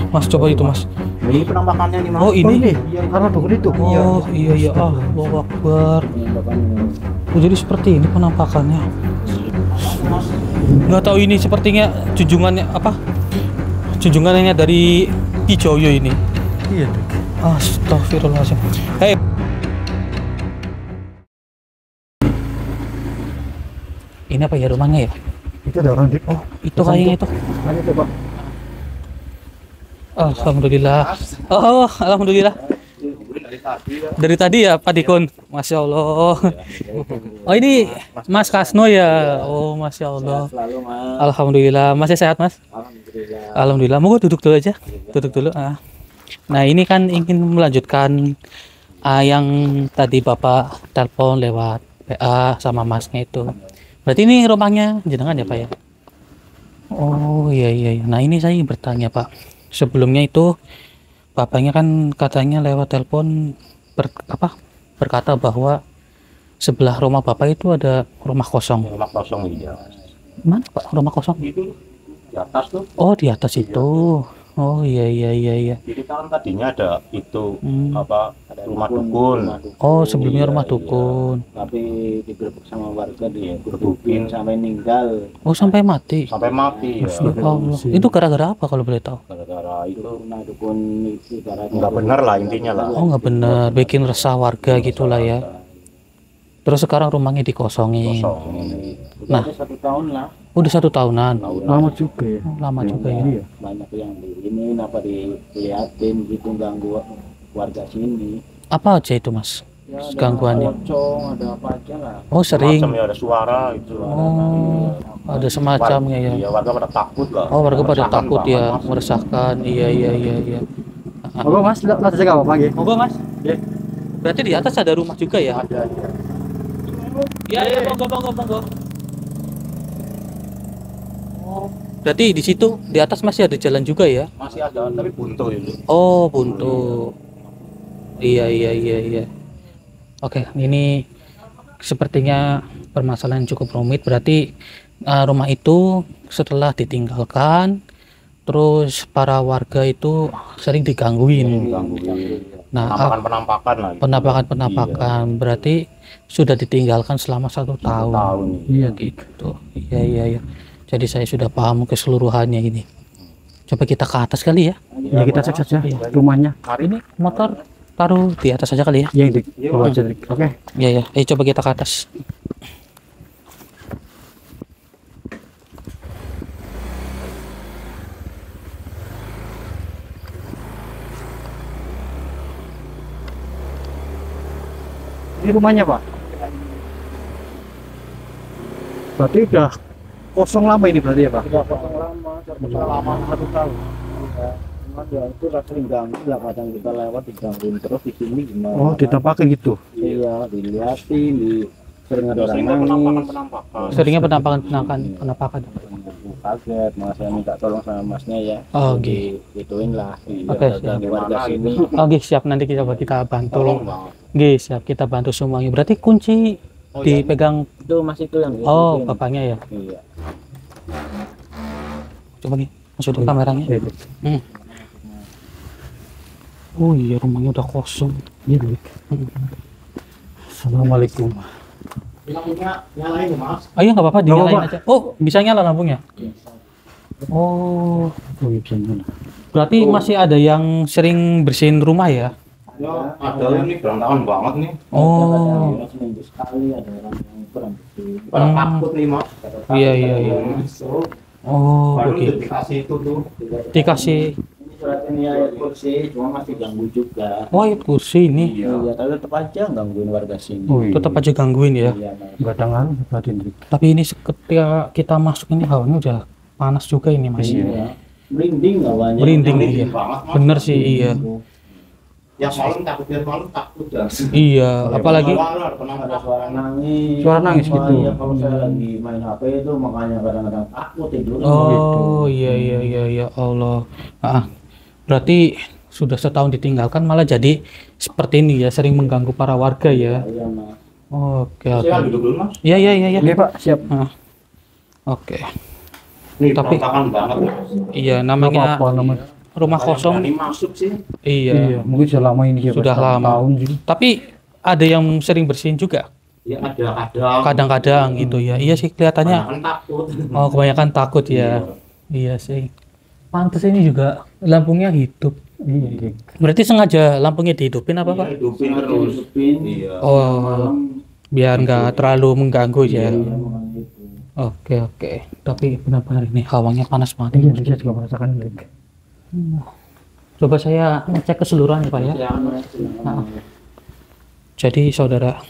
Mas coba itu Mas. Ini penampakannya nih Mas. Oh ini. Iya, karena dukun itu. Oh iya iya. Ah, Allahu Akbar. Oh, jadi seperti ini penampakannya. Nggak tahu ini sepertinya junjungannya apa? Junjungannya dari Ki Joyo ini. Iya. Astagfirullahaladzim. Hei. Ini apa ya rumahnya ya? Itu ada orang di. Oh, itu kayaknya itu. Mana coba? Alhamdulillah. Oh, alhamdulillah. Dari tadi ya Pak Dikun. Masya Allah. Oh ini Mas Kasno ya. Oh Masya Allah. Selalu Mas. Alhamdulillah. Masih sehat Mas? Alhamdulillah. Alhamdulillah. Mau duduk dulu aja. Duduk dulu. Nah ini kan ingin melanjutkan yang tadi Bapak telepon lewat PA sama Masnya itu. Berarti ini rumahnya jenengan ya Pak ya? Oh iya iya. Nah ini saya ingin bertanya Pak. Sebelumnya itu Bapaknya kan katanya lewat telepon berkata bahwa sebelah rumah Bapak itu ada rumah kosong. Rumah kosong iya. Mana Pak rumah kosong? Itu di atas tuh. Oh di atas itu. Oh iya iya iya iya. Jadi kan tadinya ada itu apa rumah dukun. Oh sebelumnya rumah dukun. Tapi digerebek sama warga digerebukin sampai meninggal. Oh sampai mati. Sampai mati ya. Ya Allah. Itu gara-gara apa kalau boleh tahu? Gara-gara itu rumah dukun itu Nggak benar lah intinya lah. Oh nggak benar, bikin resah warga gitulah ya. Terus sekarang rumahnya dikosongin. Nah. Udah 1 tahun lah. Udah 1 tahunan. Lama juga ya. Lama juga ya. Banyak yang ini apa diliatin gitu ganggu warga sini. Apa aja itu Mas? Ya, ada Gangguannya. pocong, ada apa aja lah. Oh sering. Macam ya ada suara itu. Oh ada semacamnya ya. Iya warga pada takut lah. Oh warga pada Meresahkan takut banget, ya, Mas. meresahkan. Iya iya iya iya. Moga Mas, lihat saya apa lagi? Moga Mas. Berarti di atas ada rumah juga ya? Ada ya. Iya iya monggo. Oh berarti di situ di atas masih ada jalan juga ya? Masih ada tapi buntu itu. Oh buntu. Iya iya iya iya. Oke ini sepertinya permasalahan cukup rumit. Berarti rumah itu setelah ditinggalkan terus para warga itu sering digangguin. Nah Penampakan lah. penampakan berarti sudah ditinggalkan selama 1 tahun. Iya gitu. Iya iya iya. Jadi saya sudah paham keseluruhannya ini. Coba kita ke atas kali ya. Ya kita cek saja rumahnya. Ini motor taruh di atas saja kali ya. Yang di bawah aja. Oke. Iya ya. Coba kita ke atas. Ini rumahnya Pak. Berarti udah kosong lama ini berarti ya Pak? Sudah kosong lama 1 tahun. Ya, cuman ya itu sering ganggu lah, kadang kita lewat digangguin terus di sini gimana. Oh ditampakin gitu. Iya, diliatin, sering ada orang Biasanya nangis. penampakan. Seringnya penampakan. Kaget, mas saya minta tolong sama masnya ya. Oh, gitu. Gituin lah. Oke, Dari warga sini. Oke siap, nanti kita bantu. Tolong Bang. Oke siap, kita bantu semuanya. Berarti kunci dipegang. Itu mas itu yang Oh gituin. bapaknya ya. Iya. Coba nih masukin kameranya. Oh iya rumahnya udah kosong. Iya Dik. Assalamualaikum. Lampunya nyalain ya Mas. Oh iya nggak apa-apa, Nggak dinyalain apa-apa. aja. Oh bisa nyala lampunya. Oh Oh iya bisa nyala. berarti masih ada yang sering bersihin rumah ya? Ya ada ini berantakan banget nih. Oh Ada seminggu sekali ada orang yang kurang bersih. Pada takut nih Mas. iya iya iya. Oh Baru begitu. dikasih itu tuh. Dikasih. Ini surat ini ayat kursi, cuma masih ganggu juga. Oh ayat kursi ini. Iya, tapi tetap aja gangguin warga sini. Oh iya. Tetap aja gangguin ya. Iya, Mas. Nggak ada ngaruh berarti Dik. Tapi ini ketika kita masuk ini hawanya udah panas juga ini Mas. Iya. Merinding awalnya. Merinding Merinding iya. banget, Mas. Bener sih iya. Ya malam takut biar malam takut ya. Iya, apalagi Suara, Ada penampakan. suara nangis. Suara nangis Wah, gitu. iya, kalau saya lagi main HP itu makanya kadang-kadang takut tidur. oh iya iya iya ya Allah. Berarti sudah setahun ditinggalkan malah jadi seperti ini ya, sering mengganggu para warga ya. Iya, Mas. Oke Saya oke. duduk dulu Mas. Iya iya iya iya. Oke Pak, siap. Oke. Ini Tapi berantakan banget. iya namanya Apa namanya? rumah kosong. Ini masuk sih. Iya, Mungkin sudah lama ini ya, sudah Mas, lama. tahun sih. Tapi ada yang sering bersihin juga. Ya ada Kadang-kadang gitu ya. Iya sih kelihatannya. Kan takut. Oh, kebanyakan takut ya. Iya sih. Pantes ini juga lampunya hidup. Iya, Dik. Berarti sengaja lampunya dihidupin apa, Pak? Hidupin terus. Iya. Oh, biar nggak terlalu mengganggu ya. Iya. Oke, oke. Tapi benar-benar ini hawanya panas banget. Iya, saya juga merasakan, Dik. Coba saya ngecek keseluruhan ya, Pak ya. Nah, jadi saudara,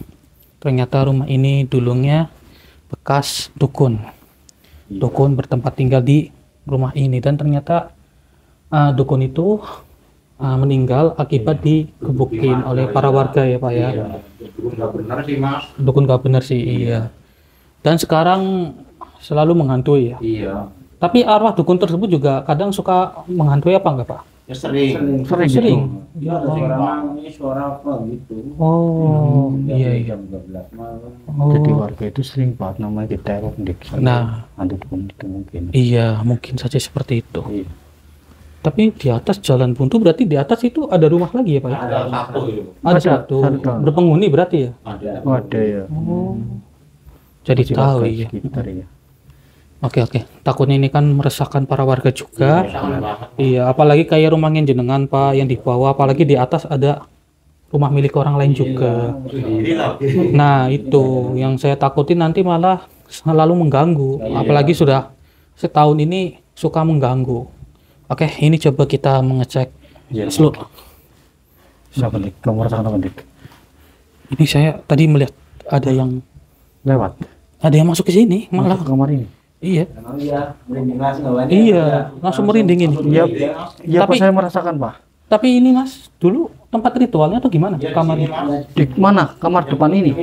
ternyata rumah ini dulunya bekas dukun. Dukun bertempat tinggal di rumah ini dan ternyata dukun itu meninggal akibat digebukin oleh para warga ya Pak ya. Dukun nggak benar sih Mas. Dukun nggak benar sih, iya. Dan sekarang selalu menghantui ya. Iya. Tapi arwah dukun tersebut juga kadang suka menghantui apa enggak Pak? Ya sering. Sering. Dia ada suara nangis, suara apa gitu. Oh, iya iya. Jam 12 malam. Jadi Oh, warga itu sering banget namanya diteror, Dik. nah Ada dukun itu mungkin. iya mungkin saja seperti itu. Iya. Tapi di atas jalan buntu berarti di atas itu ada rumah lagi ya Pak ya? Ada satu itu. Ada Ada, satu. ada. Berpenghuni berarti ya? Ada. Oh, ada ya. Oh. Jadi Masih tahu warga ya. sekitar ya. Oke oke. Takutnya ini kan meresahkan para warga juga. Sangat banget. Iya, apalagi kayak rumahnya jenengan Pak yang di bawah, apalagi di atas ada rumah milik orang lain juga. Nah, itu yang saya takutin nanti malah selalu mengganggu. Apalagi sudah setahun ini suka mengganggu. Oke, ini coba kita mengecek Iya. seluruh. Siapa, Dik? Kamu merasakan apa, Dik? Ini saya tadi melihat ada yang Lewat. masuk ke sini malah. Masuk ke kamar ini. Iya. Emang iya, merinding langsung nggak Iya, langsung merinding ini. Iya, iya, Pak, Tapi- saya merasakan, Pak. Tapi ini Mas, dulu tempat ritualnya atau gimana? Kamarnya? Di mana? Kamar depan ini.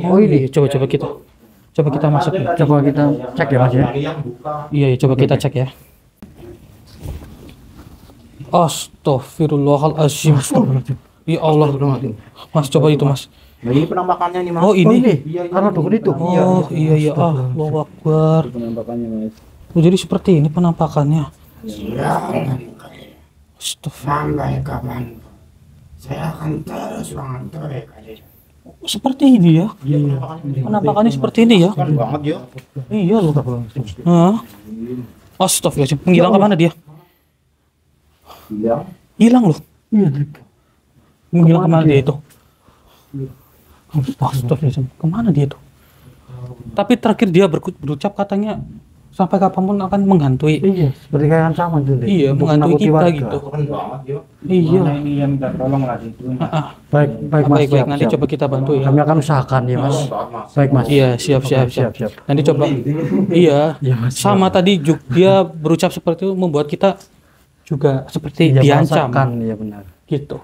Oh ini, coba kita masuk. Ya. Coba kita cek ya, Mas ya. Iya, iya, coba kita cek ya. Astagfirullahaladzim. Ya Allah. Mas, coba itu Mas. Nah, ini penampakannya nih Mas. Oh Oh, ini. ini. Kamar dukun itu. Oh iya iya. Allahu Akbar. penampakannya Mas. Oh, jadi seperti ini penampakannya. Astagfirullah. Sampai kapan saya akan terus mengantori kalian. Seperti ini ya. Penampakannya seperti ini ya. Kan banget ya. Iya loh. Hah? Astagfirullahaladzim. Menghilang ke mana dia? Iya. Hilang loh. Iya, Dik. Menghilang kemana dia itu? Astagfirullahaladzim. Kemana dia tuh? Tapi terakhir dia berucap katanya sampai kapanpun akan menghantui. Iya, seperti kayak ancaman tuh, Dik. Iya, Untuk menghantui menakuti kita warga. gitu. Kan banget ya. Iya. Mana ini yang minta tolong lah itu. Baik, baik, Mas. Baik, baik. siap, Nanti siap. coba kita bantu ya. Kami akan usahakan ya, Mas. Baik, Mas. Iya, siap, siap, siap. Siap, siap. Nanti coba. Iya. Iya, Mas. Sama tadi dia berucap seperti itu membuat kita juga seperti Iya, diancam merasakan, iya benar. gitu.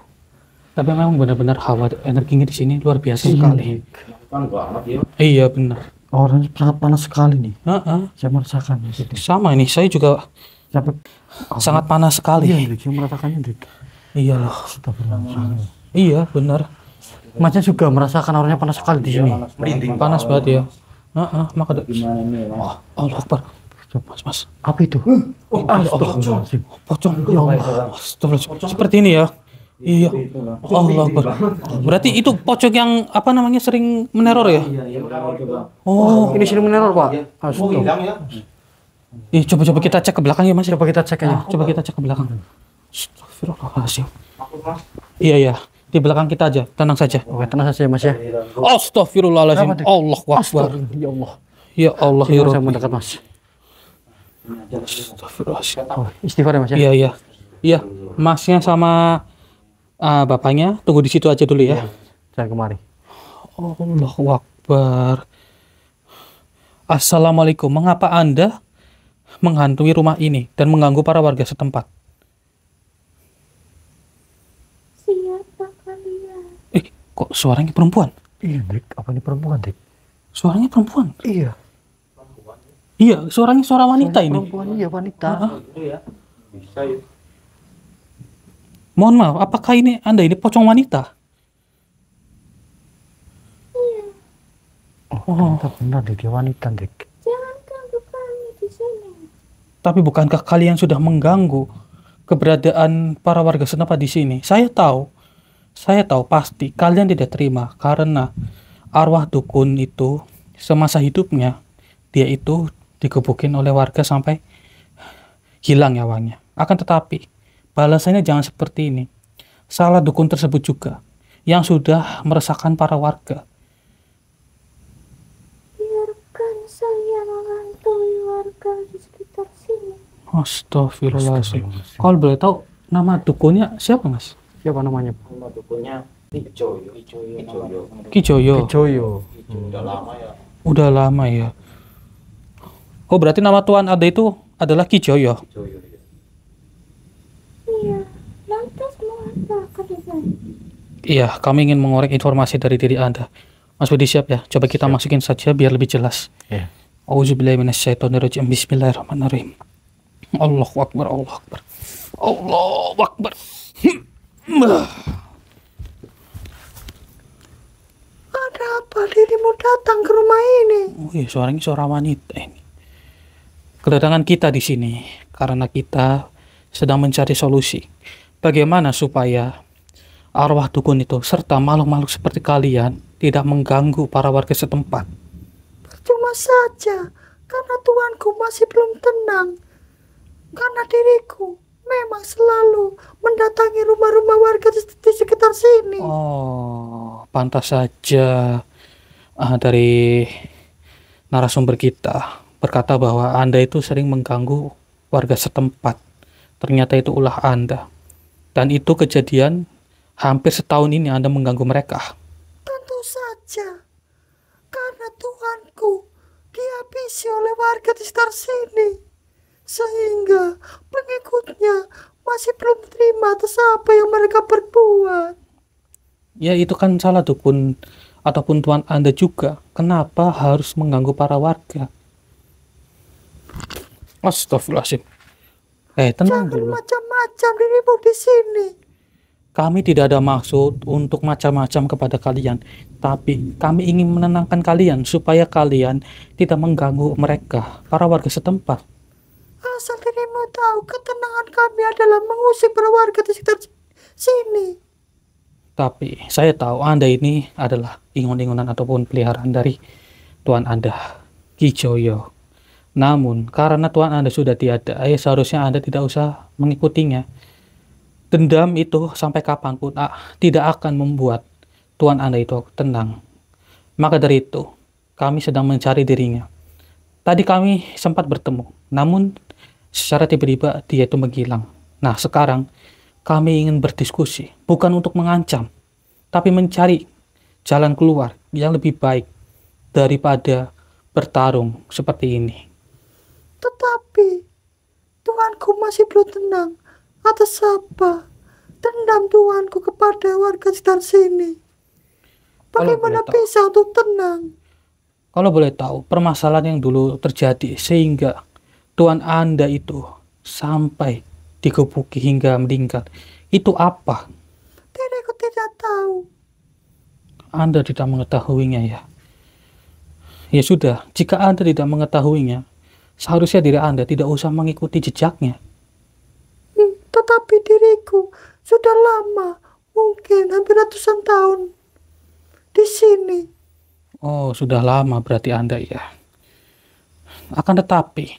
Tapi memang benar-benar hawa energinya di sini luar biasa sekali. Kan banget ya. Iya, benar. Orangnya sangat panas sekali nih. Heeh. Saya merasakan di situ. Sama ini, saya juga Sampai sangat panas sekali. iya, Dik. Saya merasakannya, Dik. Iya loh. Astagfirullahaladzim. Iya, benar. Masnya juga merasakan orangnya panas sekali di sini. Merinding Panas banget ya. Heeh, maka Gimana ini Mas? oh, Allah Akbar. Mas, Mas. Apa itu? Oh, astagfirullahaladzim. Pocong. Ya Allah. Astagfirullahaladzim. Seperti ini ya. Iya. Allah Akbar. Berarti itu pocong yang apa namanya sering meneror ya? Oh, Ini sini meneror, Pak. Oh, Astagfirullah. hilang ya. coba kita cek ke belakang ya Mas. Coba kita cek aja. Coba kita cek ke belakang. Astagfirullahaladzim. Takut Mas. Iya ya. Di belakang kita aja. Tenang saja. Oke, tenang saja, Mas ya. Astagfirullahaladzim. Apa, Dik? Allah Akbar. Astagfirullah. Ya Allah. Ya Allah ya Saya Rabbi. mendekat, Mas. Astagfirullahaladzim. Oh, istighfar ya, Mas ya. Iya iya. Iya. Masnya sama bapaknya tunggu di situ aja dulu ya. Saya kemari. Allahu Akbar. Assalamualaikum. Mengapa Anda menghantui rumah ini dan mengganggu para warga setempat? Siapa kalian? Kok suaranya perempuan? Iya, Dik. Apa ini perempuan, Dik? Suaranya perempuan. Iya. Iya, suaranya suara wanita ini. Perempuan, iya, wanita. Bisa ya. Mohon maaf, apakah ini Anda ini pocong wanita? Oh, ternyata benar, Dik. Dia wanita, Dik. Jangan ganggu kami di sini. Tapi bukankah kalian sudah mengganggu keberadaan para warga setempat di sini? Saya tahu pasti kalian tidak terima karena arwah dukun itu semasa hidupnya dia itu digebukin oleh warga sampai hilang nyawanya. Akan tetapi balasannya jangan seperti ini. Salah dukun tersebut juga yang sudah meresahkan para warga. Biarkan saya menghantui warga di sekitar sini. Astagfirullahaladzim. Kalau boleh tahu nama dukunnya siapa, Mas? Siapa namanya? Nama dukunnya Icoyo. Kijoyo. Joyo. Udah lama ya. Udah lama ya. Oh, berarti nama Tuan Anda itu adalah Kijoyo. Iya, lantas mau apa kalian? Iya, kami ingin mengorek informasi dari diri Anda. Mas Budi siap ya? Coba kita masukin saja biar lebih jelas. Iya. Auzubillahi minasyaitonirrajim. Bismillahirrahmanirrahim. Allahu Akbar, Allahu Akbar. Allahu Akbar. Ada apa dirimu datang ke rumah ini? Oh iya, suaranya suara wanita ini. Kedatangan kita di sini karena kita sedang mencari solusi. Bagaimana supaya arwah dukun itu serta makhluk-makhluk seperti kalian tidak mengganggu para warga setempat. Cuma saja, karena tuanku masih belum tenang. Karena diriku memang selalu mendatangi rumah-rumah warga di sekitar sini. Oh, pantas saja dari narasumber kita berkata bahwa Anda itu sering mengganggu warga setempat. Ternyata itu ulah Anda. Dan itu kejadian hampir setahun ini Anda mengganggu mereka. Tentu saja, karena tuanku dihabisi oleh warga di sekitar sini. Sehingga pengikutnya masih belum terima atas apa yang mereka perbuat. Ya itu kan salah dukun ataupun tuan Anda juga. Kenapa harus mengganggu para warga? Astagfirullahaladzim. Tenang Jangan dulu. macam-macam dirimu di sini. Kami tidak ada maksud untuk macam-macam kepada kalian. Tapi kami ingin menenangkan kalian supaya kalian tidak mengganggu mereka, para warga setempat. Asal dirimu tahu, ketenangan kami adalah mengusir para warga di sekitar sini. Tapi saya tahu Anda ini adalah ingon-ingonan ataupun peliharaan dari Tuan Anda, Kijoyo. Namun karena Tuan Anda sudah tiada, seharusnya Anda tidak usah mengikutinya. Dendam itu sampai kapanpun tidak akan membuat Tuan Anda itu tenang. Maka dari itu, kami sedang mencari dirinya. Tadi kami sempat bertemu, namun secara tiba-tiba dia itu menghilang. Nah, sekarang kami ingin berdiskusi, bukan untuk mengancam, tapi mencari jalan keluar yang lebih baik daripada bertarung seperti ini. Tetapi tuanku masih belum tenang. Atas apa dendam tuanku kepada warga sekitar sini? Bagaimana bisa untuk tenang? Kalau boleh tahu, permasalahan yang dulu terjadi sehingga Tuan Anda itu sampai digebuki hingga meninggal, itu apa? Diriku tidak tahu. Anda tidak mengetahuinya ya? Ya sudah, jika Anda tidak mengetahuinya, seharusnya diri Anda tidak usah mengikuti jejaknya. Tetapi diriku sudah lama, mungkin hampir ratusan tahun di sini. Oh, sudah lama berarti Anda ya. Akan tetapi,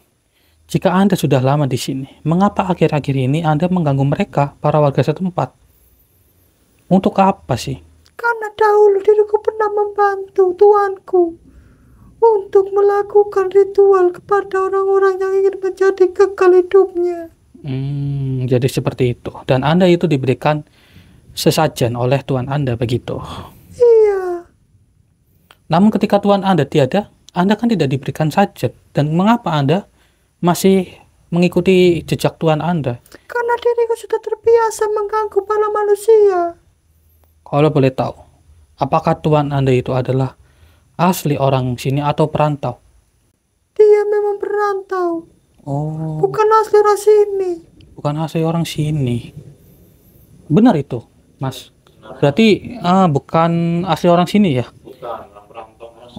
jika Anda sudah lama di sini, mengapa akhir-akhir ini Anda mengganggu mereka, para warga setempat? Untuk apa sih? Karena dahulu diriku pernah membantu tuanku untuk melakukan ritual kepada orang-orang yang ingin menjadi kekal hidupnya. Jadi seperti itu. Dan Anda itu diberikan sesajen oleh Tuan Anda begitu. Iya. Namun ketika Tuan Anda tiada, Anda kan tidak diberikan sajen. Dan mengapa Anda masih mengikuti jejak Tuan Anda? Karena diriku sudah terbiasa mengganggu para manusia. Kalau boleh tahu, apakah Tuan Anda itu adalah asli orang sini atau perantau? Dia memang perantau. Oh, Bukan asli orang sini. bukan asli orang sini. Benar itu, Mas. Berarti bukan asli orang sini ya?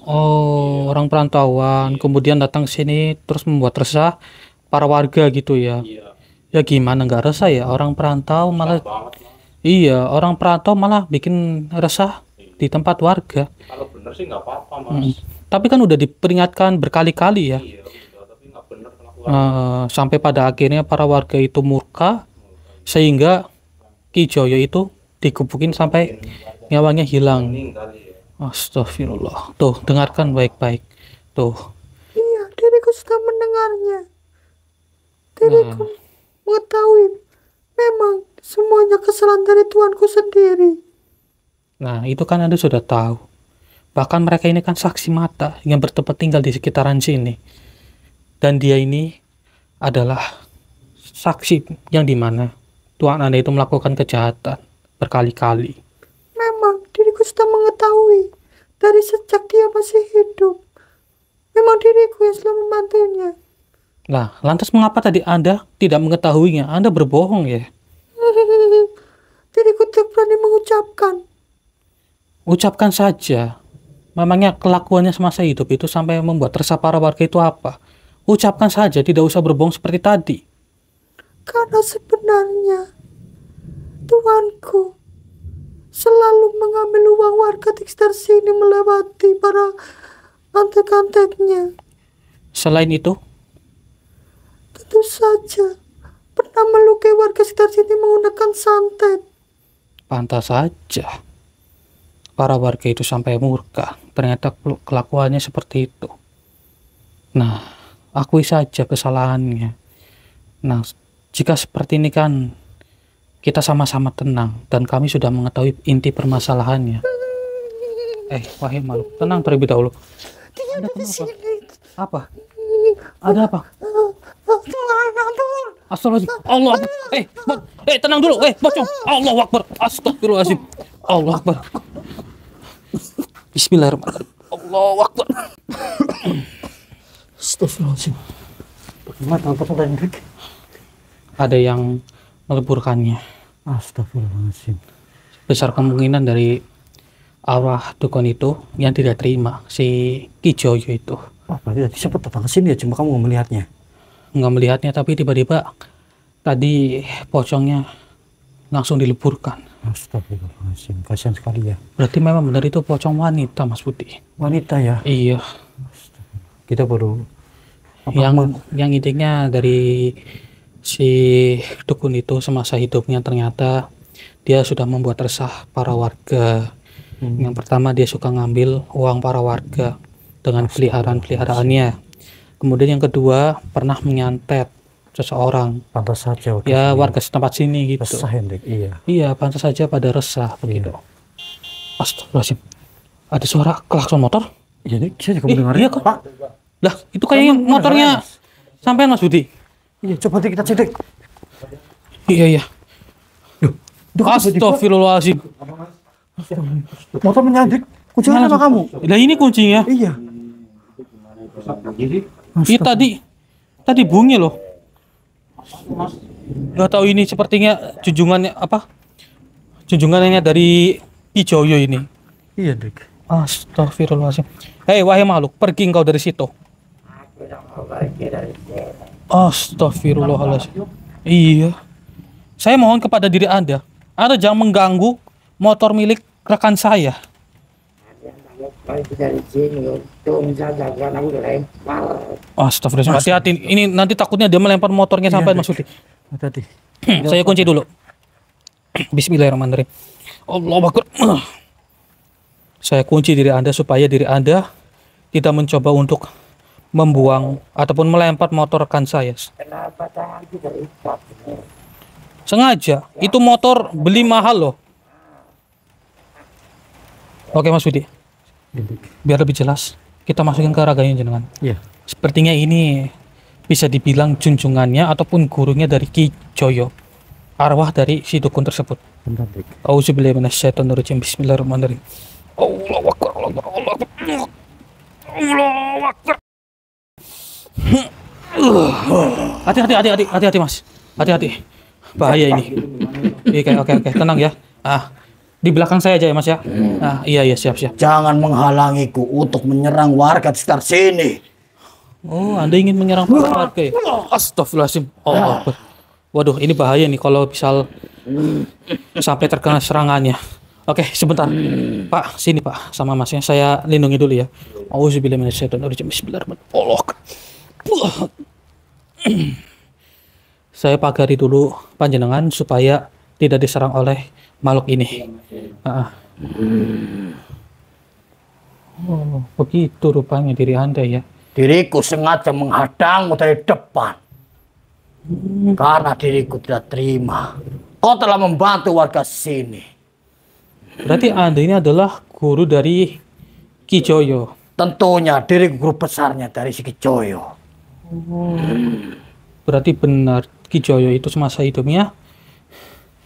Oh, orang perantauan kemudian datang ke sini terus membuat resah para warga gitu ya. Iya, Ya gimana nggak resah ya, orang perantau malah banget. iya, orang perantau malah bikin resah di tempat warga. Kalau bener sih nggak apa-apa, Mm. Mas. Tapi kan udah diperingatkan berkali-kali ya. Iya, udah, tapi nggak bener kelakuan. Sampai pada akhirnya para warga itu murka sehingga Ki Joyo itu digebukin sampai nyawanya hilang. Meninggal ya. Astagfirullah. Tuh, dengarkan baik-baik. Tuh. Iya, diriku sudah mendengarnya. Diriku mengetahui memang semuanya kesalahan dari Tuanku sendiri. Nah, itu kan Anda sudah tahu. Bahkan mereka ini kan saksi mata yang bertempat tinggal di sekitaran sini. Dan dia ini adalah saksi yang dimana Tuan Anda itu melakukan kejahatan berkali-kali. Memang diriku sudah mengetahui dari sejak dia masih hidup. Memang diriku yang selalu membantunya. Nah, lantas mengapa tadi Anda tidak mengetahuinya? Anda berbohong ya? Diriku tak berani mengucapkan. Ucapkan saja. Memangnya kelakuannya semasa hidup itu sampai membuat resah para warga itu apa? Ucapkan saja, tidak usah berbohong seperti tadi. Karena sebenarnya Tuanku selalu mengambil uang warga di sekitar sini melewati para antek-anteknya. Selain itu, Tentu saja pernah melukai warga sekitar sini menggunakan santet. pantas saja para warga itu sampai murka. Ternyata kelakuannya seperti itu. Nah, akui saja kesalahannya. Nah, jika seperti ini kan kita sama-sama tenang dan kami sudah mengetahui inti permasalahannya. Wahai makhluk, tenang terlebih dahulu. Dia ada di sini. Apa? Ada apa? Tuhan, ampun. Astagfirullahaladzim. Allah Akbar. Tenang dulu. Pocong. Allahu Akbar. Astagfirullahaladzim. Allah Akbar. Bismillahirrahmanirrahim. Allahu Akbar. Astagfirullahaladzim. Bagaimana tanpa Hendrik? Ada yang meleburkannya. Astagfirullahaladzim. Besar kemungkinan dari arwah dukun itu yang tidak terima si Ki Joyo itu. Berarti tadi siapa datang ke sini ya, cuma kamu nggak melihatnya. Nggak melihatnya, tapi tiba-tiba tadi pocongnya langsung dileburkan. Astagfirullahaladzim, kasihan sekali ya. Berarti memang benar itu pocong wanita, Mas Budi. Wanita ya. Iya. Kita baru Yang intinya dari si dukun itu semasa hidupnya ternyata dia sudah membuat resah para warga. Yang pertama, dia suka ngambil uang para warga dengan peliharaannya. Kemudian yang kedua, pernah menyantet seseorang. pantas saja. Ya, warga setempat sini gitu. Resah Hendrik, iya. Iya, pantas saja pada resah begitu. Astagfirullahaladzim. Ada suara klakson motor? Iya, Dik, saya juga mendengar. Iya kok. Pak. Lah, itu kayaknya motornya sampean Mas Budi. Iya, coba kita cek, Dik. Iya. Duh, Astagfirullahaladzim. motor menyandrik. Kuncinya sama kamu. Lah ini kuncinya. Iya. Iya tadi bunyi loh. Gak tahu ini sepertinya junjungannya apa? Junjungannya dari Ki Joyo ini. Iya, Dik. Astagfirullahaladzim. Hei wahai makhluk, pergi engkau dari situ. Astagfirullahaladzim. Iya. Saya mohon kepada diri Anda jangan mengganggu motor milik rekan saya. Astagfirullahaladzim. Hati-hati. Ini nanti takutnya dia melempar motornya sampai Mas Budi. Hati-hati. Saya kunci dulu. Bismillahirrahmanirrahim. Allahu Akbar. Saya kunci diri Anda supaya diri Anda tidak mencoba untuk membuang ataupun melempar motor rekan saya. Sengaja. Itu motor beli mahal loh. Oke Mas Budi. Biar lebih jelas, kita masukin ke raganya jenengan. Iya. Sepertinya ini bisa dibilang junjungannya ataupun gurunya dari Ki Joyo. Arwah dari si dukun tersebut. Bentar, Dik. Auzubillahi minasyaitonirrajim. Bismillahirrahmanirrahim. Allahu Akbar. Allahu Akbar. Allahu Akbar. Hati-hati Mas. Hati-hati. Bahaya ini. Oke. Tenang ya. Di belakang saya aja ya Mas ya. Iya siap. Jangan menghalangiku untuk menyerang warga di sekitar sini. Oh, Anda ingin menyerang para warga ya? Astagfirullahaladzim. Oh, Akbar. Waduh, ini bahaya nih kalau misal sampai terkena serangannya. Oke, sebentar. Pak, sini Pak, sama masnya. Saya lindungi dulu ya. Auzubillahi minasyaitonirrajim. Bismillahirrahmanirrahim. Saya pagari dulu panjenengan supaya tidak diserang oleh makhluk ini. Oh, begitu rupanya diri Anda ya. Diriku sengaja menghadangmu dari depan. Karena diriku tidak terima. Kau telah membantu warga sini. Berarti Anda ini adalah guru dari Ki Joyo. Tentunya diriku guru besarnya dari si Kijoyo. Berarti benar Ki Joyo itu semasa hidupnya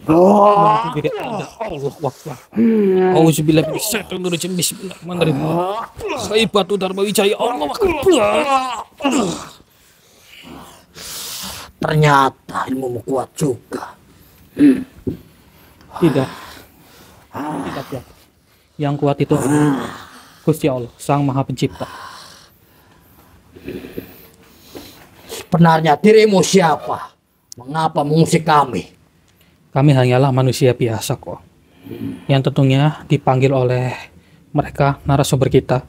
membantu diri Anda. Allahu Akbar. Auzubillahi minasyaitonirrajim. Bismillahirrahmanirrahim. Hai Batu Dharma Wijaya. Allahu Akbar. Ternyata ilmumu kuat juga. Tidak. Tidak kuat. Yang kuat itu Gusti Allah, Sang Maha Pencipta. Sebenarnya dirimu siapa? Mengapa mengusik kami? Kami hanyalah manusia biasa kok. Yang tentunya dipanggil oleh mereka narasumber kita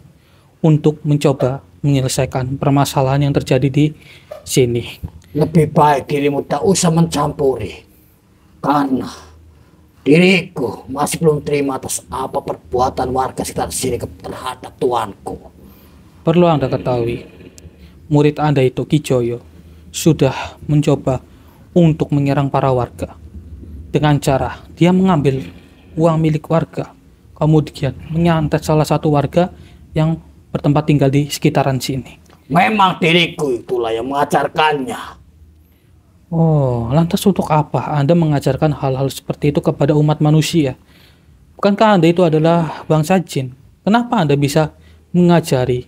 untuk mencoba menyelesaikan permasalahan yang terjadi di sini. Lebih baik dirimu tak usah mencampuri. Karena diriku masih belum terima atas apa perbuatan warga sekitar sini terhadap tuanku. Perlu Anda ketahui, murid Anda itu Ki Joyo sudah mencoba untuk menyerang para warga dengan cara dia mengambil uang milik warga, kemudian menyantet salah satu warga yang bertempat tinggal di sekitaran sini. Memang diriku itulah yang mengajarkannya. Oh, lantas untuk apa Anda mengajarkan hal-hal seperti itu kepada umat manusia? Bukankah Anda itu adalah bangsa jin? Kenapa Anda bisa mengajari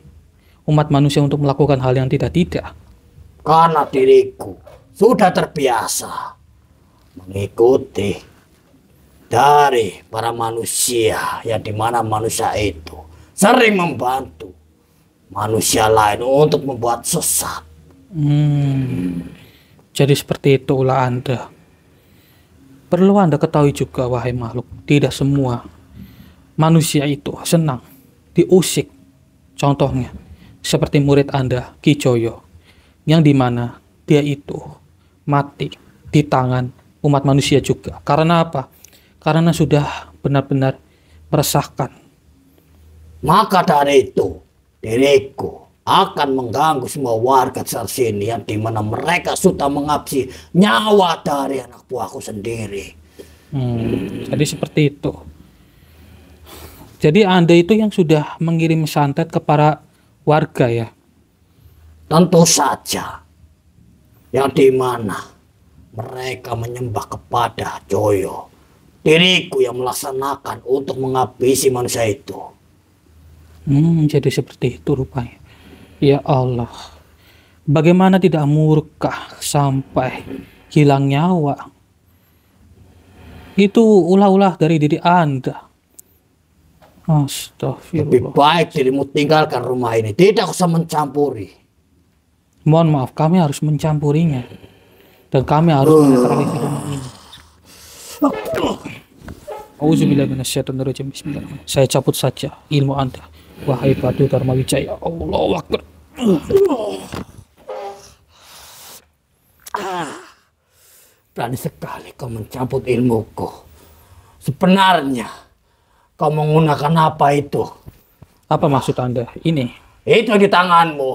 umat manusia untuk melakukan hal yang tidak-tidak? Karena diriku sudah terbiasa mengikuti dari para manusia yang dimana manusia itu sering membantu manusia lain untuk membuat sesat. Jadi seperti itulah Anda. Perlu Anda ketahui juga, wahai makhluk, tidak semua manusia itu senang diusik. Contohnya, seperti murid Anda, Ki Joyo, yang dimana dia itu mati di tangan umat manusia juga. Karena apa? Karena sudah benar-benar meresahkan. Maka dari itu, diriku akan mengganggu semua warga sekitar sini yang dimana mereka sudah menghabisi nyawa dari anak buahku sendiri. Jadi seperti itu. Jadi Anda itu yang sudah mengirim santet ke para warga ya? Tentu saja. Yang dimana mereka menyembah kepada Joyo. Diriku yang melaksanakan untuk menghabisi manusia itu. Jadi seperti itu rupanya. Ya Allah, bagaimana tidak murka sampai hilang nyawa? Itu ulah-ulah dari diri Anda. Astagfirullah. Lebih baik dirimu tinggalkan rumah ini. Tidak usah mencampuri. Mohon maaf, kami harus mencampurinya. Dan kami harus menetralisir rumah ini. Auzubillahi minasyaitonirrajim. Bismillahirrahmanirrahim. Saya cabut saja ilmu Anda, wahai Batu Dharma Wijaya. Allahu Akbar. Berani sekali kau mencabut ilmuku. Sebenarnya kau menggunakan apa itu? Apa maksud Anda? Ini Itu di tanganmu.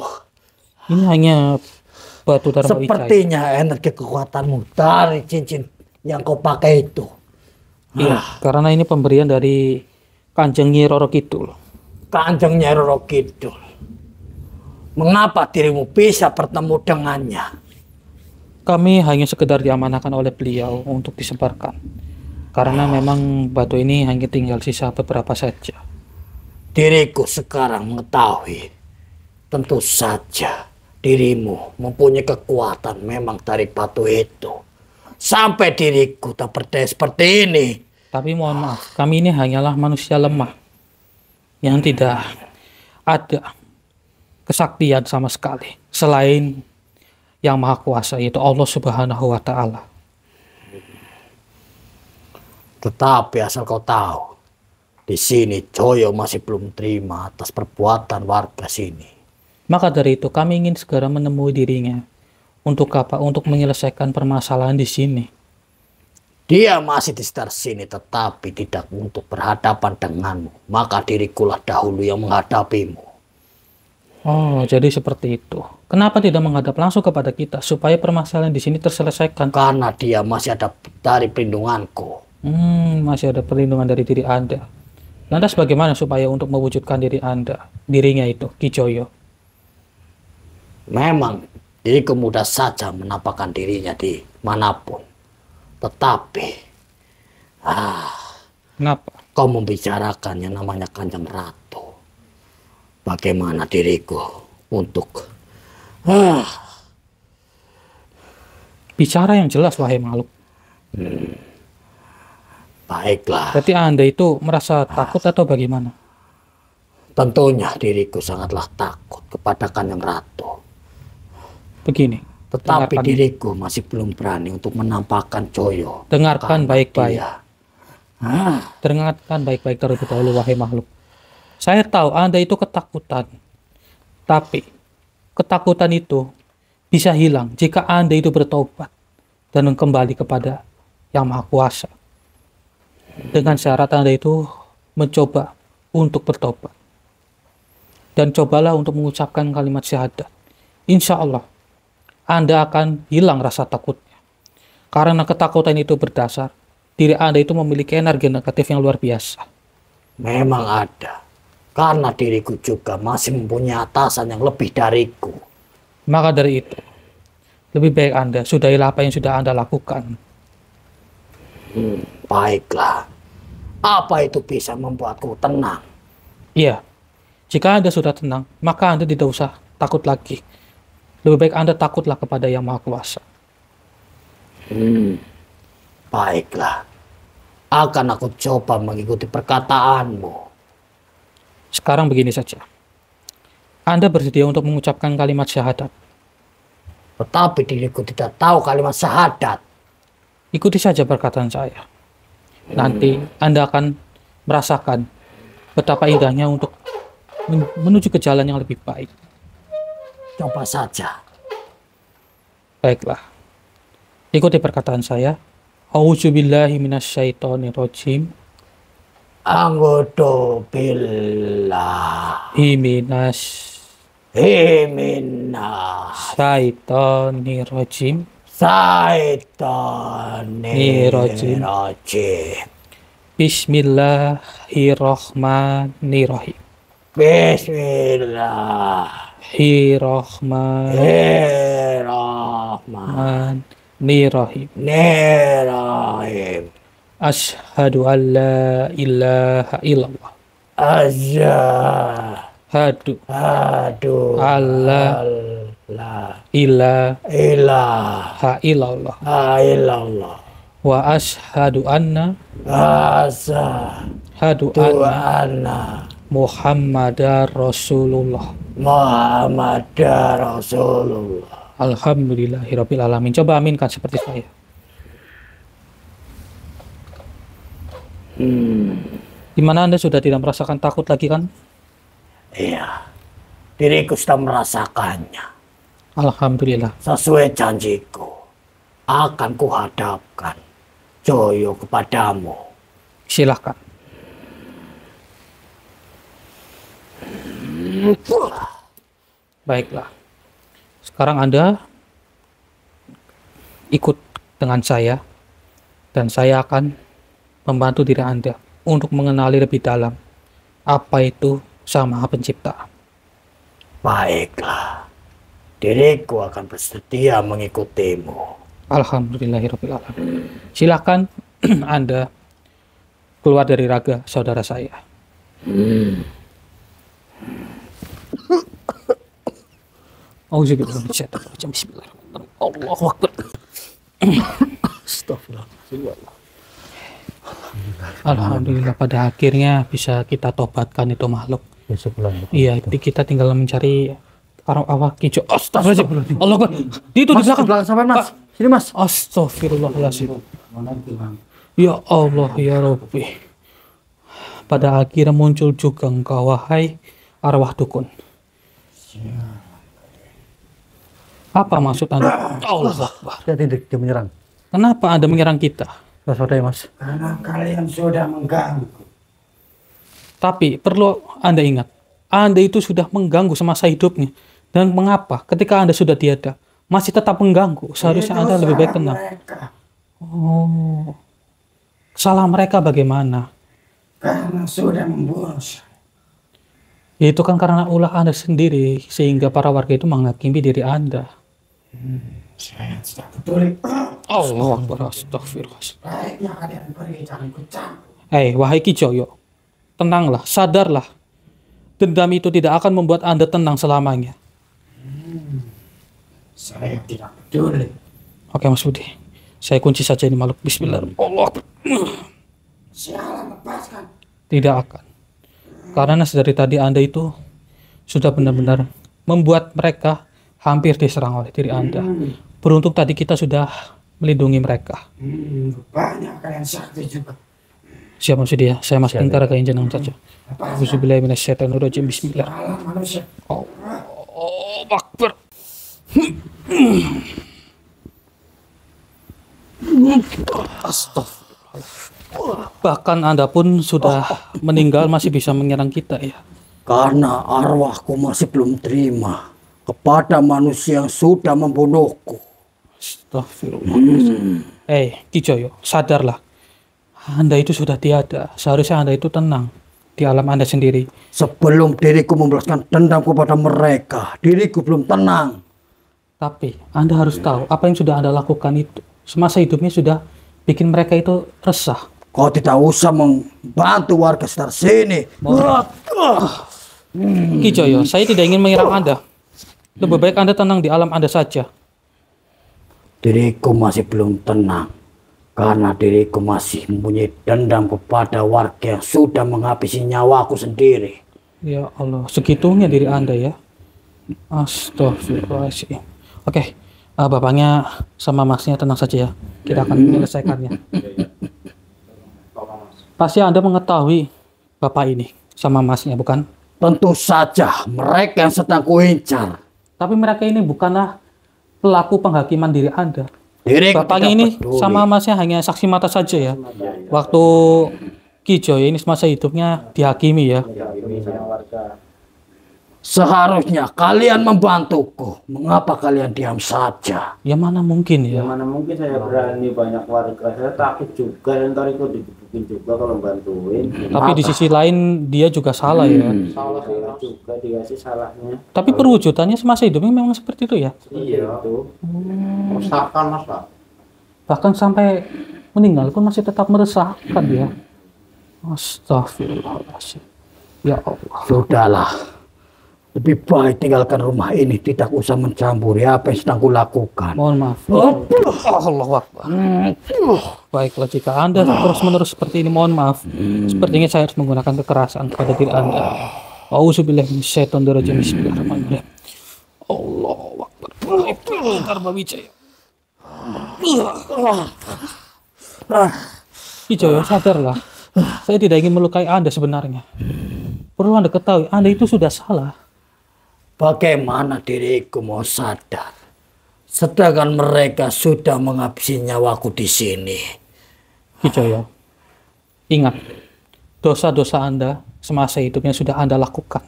hanya Batu Dharma Wijaya. Sepertinya energi kekuatanmu dari cincin yang kau pakai itu. Iya, karena ini pemberian dari Kanjeng Nyi Roro Kidul. Kanjeng Nyai Roro Kidul. Mengapa dirimu bisa bertemu dengannya? Kami hanya sekedar diamanahkan oleh beliau untuk disebarkan. Karena memang batu ini hanya tinggal sisa beberapa saja. Diriku sekarang mengetahui. Tentu saja dirimu mempunyai kekuatan memang dari batu itu. Sampai diriku tak berdaya seperti ini. Tapi mohon maaf, kami ini hanyalah manusia lemah. Yang tidak ada kesaktian sama sekali selain yang maha kuasa, yaitu Allah Subhanahu wa Ta'ala. Tetapi asal kau tahu, di sini Joyo masih belum terima atas perbuatan warga sini. Maka dari itu kami ingin segera menemui dirinya. Untuk apa? Untuk menyelesaikan permasalahan di sini. Dia masih di sekitar sini tetapi tidak untuk berhadapan denganmu. Maka dirikulah dahulu yang menghadapimu. Oh, jadi seperti itu. Kenapa tidak menghadap langsung kepada kita supaya permasalahan di sini terselesaikan? Karena dia masih ada dari perlindunganku. Masih ada perlindungan dari diri Anda. Lantas bagaimana supaya untuk mewujudkan dirinya itu, Ki Joyo? Memang diriku mudah saja menampakkan dirinya di manapun. Tetapi, Kenapa? kau membicarakan yang namanya Kanjeng Ratu. Bagaimana diriku untuk Bicara yang jelas, wahai makhluk. baiklah. Berarti Anda itu merasa takut atau bagaimana? Tentunya diriku sangatlah takut kepada Kanjeng Ratu. Begini. Tetapi dengarkan- diriku masih belum berani untuk menampakkan Joyo. Dengarkan Karena baik-baik. dia- Dengarkan baik-baik terlebih dahulu, wahai makhluk. Saya tahu Anda itu ketakutan. Tapi ketakutan itu bisa hilang jika Anda itu bertobat dan kembali kepada Yang Maha Kuasa. Dengan syarat Anda itu mencoba untuk bertobat. Dan cobalah untuk mengucapkan kalimat syahadat. Insya Allah, Anda akan hilang rasa takutnya. Karena ketakutan itu berdasar, diri Anda itu memiliki energi negatif yang luar biasa. Memang ada. Karena diriku juga masih mempunyai atasan yang lebih dariku. Maka dari itu, lebih baik Anda sudahilah apa yang sudah Anda lakukan. Baiklah. Apa itu bisa membuatku tenang? Iya, jika Anda sudah tenang, maka Anda tidak usah takut lagi. Lebih baik Anda takutlah kepada Yang Maha Kuasa. Baiklah. Akan aku coba mengikuti perkataanmu. Sekarang begini saja. Anda bersedia untuk mengucapkan kalimat syahadat. Tetapi diriku tidak tahu kalimat syahadat. Ikuti saja perkataan saya. Nanti Anda akan merasakan betapa indahnya untuk menuju ke jalan yang lebih baik. Coba saja. Baiklah. Ikuti perkataan saya. A'udzubillahi minasyaitonirrajim. Anggodo billah. Himinas Himinas. syaitonirrajim. Saitonirrajim. Bismillahirrahmanirrahim. Bismillah. Hirrahmanirrahim. Nirahim. Asyhadu an la ilaha illallah. Hadu Aduh. Allah Allah. ilaha Ilah. illallah. Ilallah. Wa asyhadu anna hadu anna Tuhanna Muhammadar Rasulullah. Muhammad Rasulullah. Alhamdulillahirabbil alamin. Coba aminkan seperti saya. Dimana Anda sudah tidak merasakan takut lagi kan? Iya. Diriku sudah merasakannya. Alhamdulillah. Sesuai janjiku, akan kuhadapkan Joyo kepadamu. Silahkan. Baiklah. Sekarang Anda ikut dengan saya dan saya akan membantu diri Anda untuk mengenali lebih dalam apa itu Sang Maha Pencipta. Baiklah. Diriku akan bersedia mengikutimu. Alhamdulillahirabbil alamin. Silakan Anda keluar dari raga saudara saya. Auzubillahi minasyaitonirrajim. Bismillahirrahmanirrahim. Allahu akbar. Astagfirullah. Alhamdulillah pada akhirnya bisa kita tobatkan itu makhluk. Iya, kita tinggal mencari Arwah Kijo. Astagfirullahaladzim. Allah Akbar. Itu di belakang. sampai Mas. Sini Mas. Astagfirullahaladzim. Ya Allah ya Rabbi. Pada akhirnya muncul juga engkau wahai arwah dukun. Apa maksud Anda? Allah Akbar. Dia menyerang. Kenapa Anda menyerang kita? Waspada ya Mas. Karena kalian sudah mengganggu. Tapi perlu Anda ingat, Anda itu sudah mengganggu semasa hidupnya. Dan mengapa ketika Anda sudah tiada, masih tetap mengganggu? Seharusnya Anda lebih baik tenang. Oh, salah mereka bagaimana? Karena sudah membunuh saya. Itu kan karena ulah Anda sendiri, sehingga para warga itu menghakimi diri Anda. Saya tidak peduli. Allah Akbar, astagfirullah. Baiknya kalian pergi, jangan ikut campur. Wahai Ki Joyo, tenanglah, sadarlah. Dendam itu tidak akan membuat Anda tenang selamanya. Saya tidak peduli. Oke Mas Budi, saya kunci saja ini makhluk. Bismillahirrahmanirrahim. Sialan, lepaskan. Tidak akan. Karena dari tadi Anda itu sudah benar-benar membuat mereka hampir diserang oleh diri Anda. Beruntung tadi kita sudah melindungi mereka. Banyak kalian sakti juga. Siap Mas Budi ya, saya masukin ke raga jenengan saja. Bismillahirrahmanirrahim. Bismillah. Salah manusia. Oh Akbar. Astagfirullah. Bahkan Anda pun sudah meninggal masih bisa menyerang kita ya. Karena arwahku masih belum terima kepada manusia yang sudah membunuhku. Astagfirullah. Ki Joyo, sadarlah. Anda itu sudah tiada. Seharusnya Anda itu tenang di alam Anda sendiri. Sebelum diriku membalaskan dendam kepada mereka, diriku belum tenang. Tapi Anda harus tahu apa yang sudah Anda lakukan itu semasa hidupnya sudah bikin mereka itu resah. Kau tidak usah membantu warga sekitar sini. Ki Joyo, saya tidak ingin menyerang Anda. Lebih baik Anda tenang di alam Anda saja. Diriku masih belum tenang. Karena diriku masih mempunyai dendam kepada warga yang sudah menghabisi nyawaku sendiri. Ya Allah, segitunya diri Anda ya. Astagfirullahaladzim. Oke, bapaknya sama masnya tenang saja ya. Kita akan menyelesaikannya. Pasti Anda mengetahui bapak ini sama masnya, bukan? Tentu saja mereka yang sedang kuincar. Tapi mereka ini bukanlah pelaku penghakiman diri Anda. Diriku Bapaknya tidak ini peduli. sama masnya hanya saksi mata saja ya. Waktu Ki Joyo ini semasa hidupnya dihakimi ya. Seharusnya kalian membantuku. Mengapa kalian diam saja? Ya mana mungkin ya. Mana mungkin saya berani, banyak warga. Saya takut juga, ntar ikut digebukin juga kalau bantuin. Tapi di sisi lain dia juga salah ya. Salah juga dia sih salahnya. Tapi perwujudannya semasa hidupnya memang seperti itu ya. Iya itu. Meresahkan masa. Bahkan sampai meninggal pun masih tetap meresahkan dia. Astagfirullahaladzim. Ya Allah. Sudahlah. Lebih baik tinggalkan rumah ini. Tidak usah mencampuri apa yang sedang kulakukan. Mohon maaf. Allahu Akbar. Baiklah, jika Anda terus-menerus seperti ini, mohon maaf. Sepertinya saya harus menggunakan kekerasan kepada diri Anda. Auzubillahi minasyaitonirrajim. Bismillahirrahmanirrahim. Allahu Akbar. Wijaya. Ki Joyo, sadarlah. Saya tidak ingin melukai Anda sebenarnya. Perlu Anda ketahui, Anda itu sudah salah. Bagaimana diriku mau sadar? Sedangkan mereka sudah menghabisi nyawaku di sini. Ki Joyo, ingat, dosa-dosa Anda semasa hidupnya sudah Anda lakukan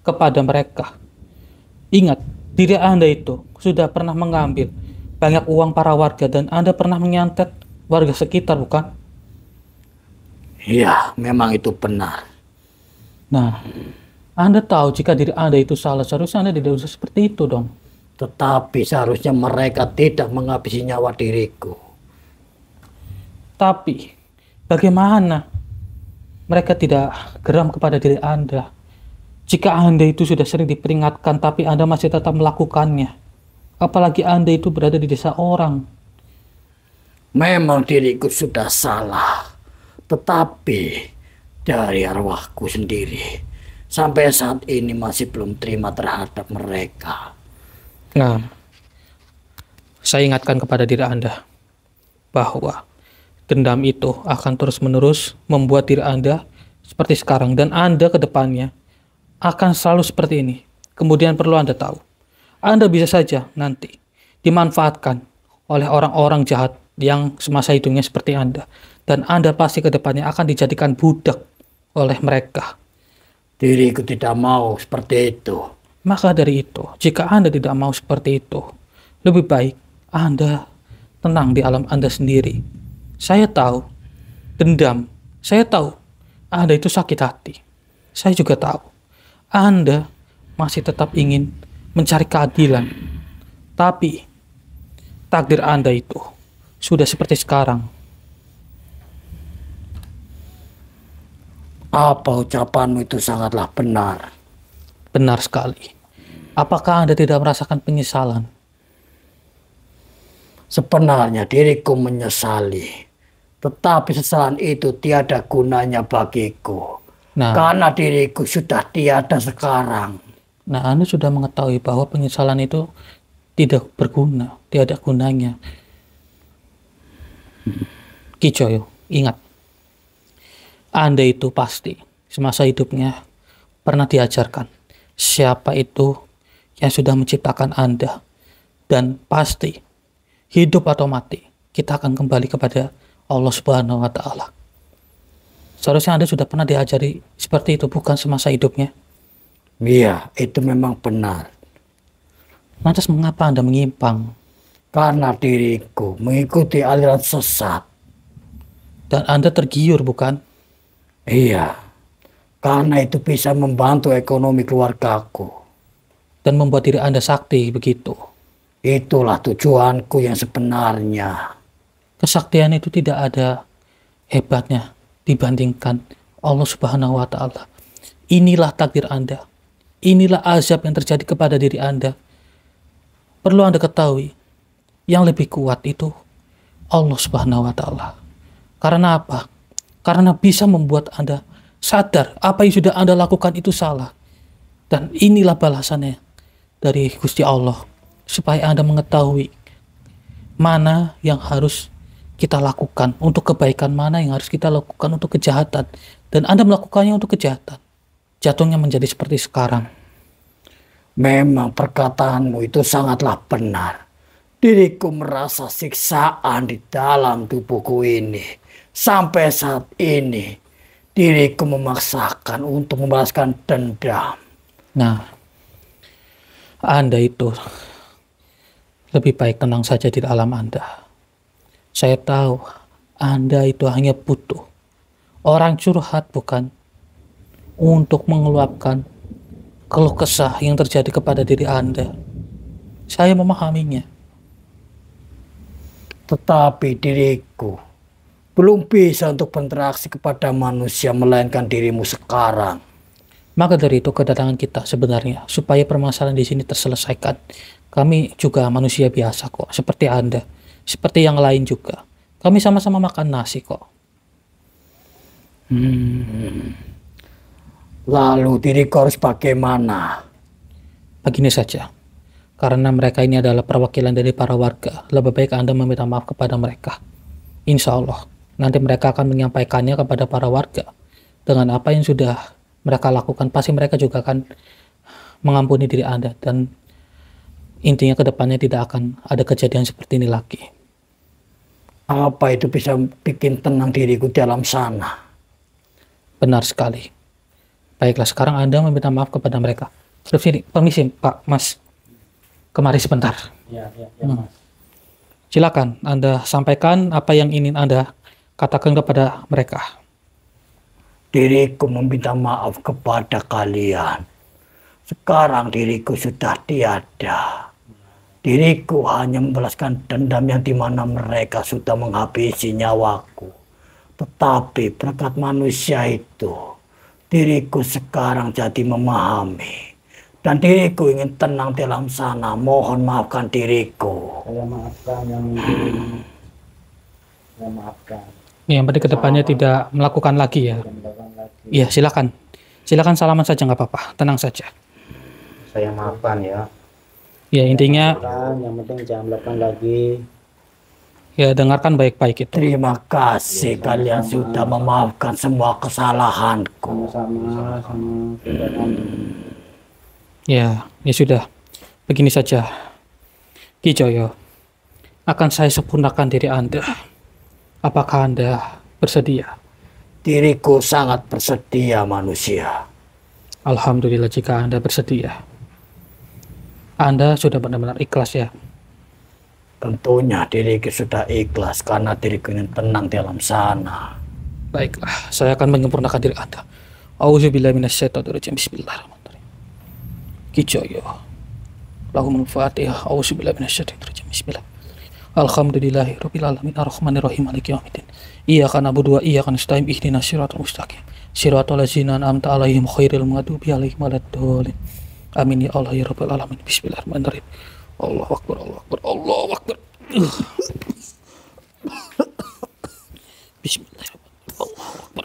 kepada mereka. Ingat, diri Anda itu sudah pernah mengambil banyak uang para warga dan Anda pernah menyantet warga sekitar, bukan? Ya, memang itu benar. Nah, Anda tahu jika diri Anda itu salah, seharusnya Anda tidak usah seperti itu dong. Tetapi seharusnya mereka tidak menghabisi nyawa diriku. Tapi, bagaimana mereka tidak geram kepada diri Anda? Jika Anda itu sudah sering diperingatkan, tapi Anda masih tetap melakukannya. Apalagi Anda itu berada di desa orang. Memang diriku sudah salah. Tetapi dari arwahku sendiri, sampai saat ini masih belum terima terhadap mereka. Nah, saya ingatkan kepada diri Anda bahwa dendam itu akan terus-menerus membuat diri Anda seperti sekarang, dan Anda ke depannya akan selalu seperti ini. Kemudian perlu Anda tahu, Anda bisa saja nanti dimanfaatkan oleh orang-orang jahat yang semasa hidupnya seperti Anda, dan Anda pasti ke depannya akan dijadikan budak oleh mereka. Diriku tidak mau seperti itu. Maka dari itu, jika Anda tidak mau seperti itu, lebih baik Anda tenang di alam Anda sendiri. Saya tahu dendam, saya tahu Anda itu sakit hati. Saya juga tahu Anda masih tetap ingin mencari keadilan. Tapi takdir Anda itu sudah seperti sekarang. Apa ucapanmu itu sangatlah benar. Benar sekali. Apakah Anda tidak merasakan penyesalan? Sebenarnya diriku menyesali. Tetapi kesalahan itu tiada gunanya bagiku. Nah, Karena diriku sudah tiada sekarang. nah Anda sudah mengetahui bahwa penyesalan itu tidak berguna, tidak ada gunanya. Kicoyo, ingat. Anda itu pasti semasa hidupnya pernah diajarkan siapa itu yang sudah menciptakan Anda, dan pasti hidup atau mati kita akan kembali kepada Allah Subhanahu wa Ta'ala. Seharusnya Anda sudah pernah diajari seperti itu, bukan semasa hidupnya. Iya, itu memang benar. Lantas mengapa Anda menyimpang? Karena diriku mengikuti aliran sesat. Dan Anda tergiur, bukan? Iya, karena itu bisa membantu ekonomi keluargaku. Dan membuat diri Anda sakti, begitu. Itulah tujuanku yang sebenarnya. Kesaktian itu tidak ada hebatnya dibandingkan Allah Subhanahu wa Ta'ala. Inilah takdir Anda. Inilah azab yang terjadi kepada diri Anda. Perlu Anda ketahui, yang lebih kuat itu Allah Subhanahu wa Ta'ala. Karena apa? Karena bisa membuat Anda sadar apa yang sudah Anda lakukan itu salah. Dan inilah balasannya dari Gusti Allah, supaya Anda mengetahui mana yang harus kita lakukan untuk kebaikan, mana yang harus kita lakukan untuk kejahatan. Dan Anda melakukannya untuk kejahatan, jatuhnya menjadi seperti sekarang. Memang perkataanmu itu sangatlah benar. Diriku merasa siksaan di dalam tubuhku ini. Sampai saat ini, diriku memaksakan untuk membalaskan dendam. Nah, Anda itu lebih baik tenang saja di alam Anda. Saya tahu Anda itu hanya butuh orang curhat, bukan? Untuk mengeluapkan keluh kesah yang terjadi kepada diri Anda. Saya memahaminya. Tetapi diriku belum bisa untuk berinteraksi kepada manusia melainkan dirimu sekarang. Maka dari itu kedatangan kita sebenarnya supaya permasalahan di sini terselesaikan. Kami juga manusia biasa kok, seperti Anda, seperti yang lain juga. Kami sama-sama makan nasi kok. Lalu diriku harus bagaimana? Begini saja, karena mereka ini adalah perwakilan dari para warga, lebih baik Anda meminta maaf kepada mereka. Insya Allah, nanti mereka akan menyampaikannya kepada para warga. Dengan apa yang sudah mereka lakukan, pasti mereka juga akan mengampuni diri Anda. Dan intinya kedepannya tidak akan ada kejadian seperti ini lagi. Apa itu bisa bikin tenang diriku dalam sana? Benar sekali. Baiklah, sekarang Anda meminta maaf kepada mereka. Terus sini, permisi Pak, Mas. Kemari sebentar. Mas. Silakan Anda sampaikan apa yang ingin Anda katakan kepada mereka. Diriku meminta maaf kepada kalian. Sekarang diriku sudah tiada. Diriku hanya membalaskan dendam yang dimana mereka sudah menghabisi nyawaku. Tetapi berkat manusia itu, diriku sekarang jadi memahami. Dan diriku ingin tenang dalam sana. Mohon maafkan diriku. Saya maafkan yang saya maafkan. Yang penting kedepannya tidak melakukan lagi ya. Melakukan lagi. Iya, silakan. Silakan salaman saja nggak apa-apa, tenang saja. Saya maafkan ya. Ya intinya Kan yang penting jangan melakukan lagi. ya dengarkan baik-baik itu. Terima kasih kalian sudah memaafkan semua kesalahanku. Sama-sama sama Ya, ya sudah. Begini saja. Ki Joyo, akan saya sempurnakan diri Anda. Apakah Anda bersedia? Diriku sangat bersedia manusia. Alhamdulillah jika Anda bersedia. Anda sudah benar-benar ikhlas ya. Tentunya diriku sudah ikhlas karena diriku ingin tenang di alam sana. Baiklah, saya akan menyempurnakan diri Anda. Auzubillahi minasyaitonirrajim. Bismillahirrahmanirrahim. Ki Joyo. Lahumul Fatihah. Auzubillahi minasyaitonirrajim. Bismillah. Alhamdulillahi rabbil alamin arrahmanirrahim maliki yaumiddin. Iyyaka na'budu wa iyyaka nasta'in ihdinas siratal mustaqim. Siratal ladzina an'amta 'alaihim ghairil maghdubi alaihim waladdallin. Amin ya Allah ya rabbal alamin. Bismillahirrahmanirrahim. Allahu akbar, Allahu akbar, Allahu akbar. Bismillahirrahmanirrahim. Allahu akbar.